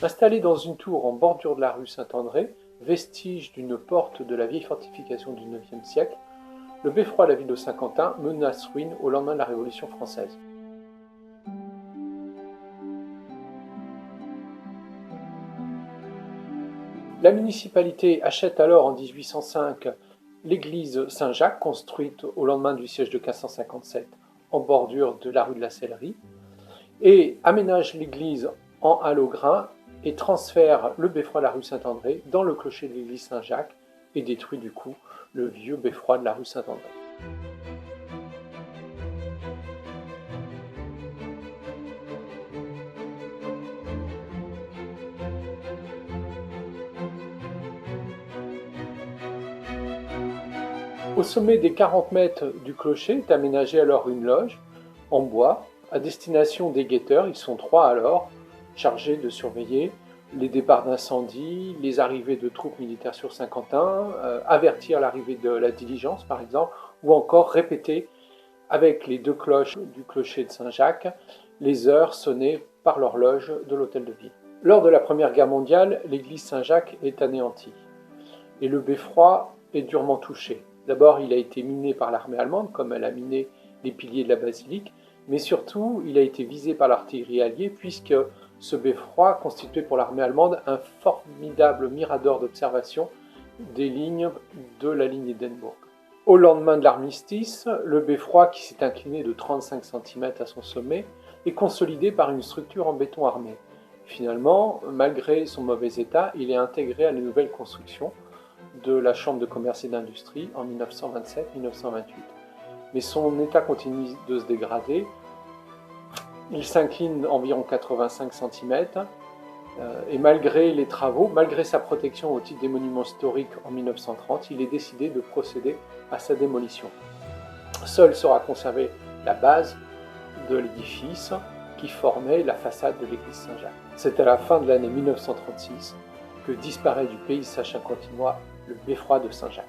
Installé dans une tour en bordure de la rue Saint-André, vestige d'une porte de la vieille fortification du IXe siècle, le beffroi de la ville de Saint-Quentin menace ruine au lendemain de la Révolution française. La municipalité achète alors en 1805 l'église Saint-Jacques, construite au lendemain du siège de 1557 en bordure de la rue de la Sellerie, et aménage l'église en halograin et transfère le beffroi de la rue Saint-André dans le clocher de l'église Saint-Jacques et détruit du coup le vieux beffroi de la rue Saint-André. Au sommet des 40 mètres du clocher est aménagée alors une loge en bois à destination des guetteurs. Ils sont 3 alors, chargés de surveiller les départs d'incendie, les arrivées de troupes militaires sur Saint-Quentin, avertir l'arrivée de la diligence par exemple, ou encore répéter avec les 2 cloches du clocher de Saint-Jacques les heures sonnées par l'horloge de l'hôtel de ville. Lors de la Première Guerre mondiale, l'église Saint-Jacques est anéantie et le beffroi est durement touché. D'abord, il a été miné par l'armée allemande, comme elle a miné les piliers de la basilique, mais surtout, il a été visé par l'artillerie alliée, puisque ce beffroi constituait pour l'armée allemande un formidable mirador d'observation des lignes de la ligne Hindenburg. Au lendemain de l'armistice, le beffroi, qui s'est incliné de 35 cm à son sommet, est consolidé par une structure en béton armé. Finalement, malgré son mauvais état, il est intégré à la nouvelle construction de la Chambre de commerce et d'industrie en 1927-1928. Mais son état continue de se dégrader. Il s'incline environ 85 cm et malgré les travaux, malgré sa protection au titre des monuments historiques en 1930, il est décidé de procéder à sa démolition. Seule sera conservée la base de l'édifice qui formait la façade de l'église Saint-Jacques. C'est à la fin de l'année 1936 que disparaît du paysage saint-quentinois le beffroi de Saint-Jacques.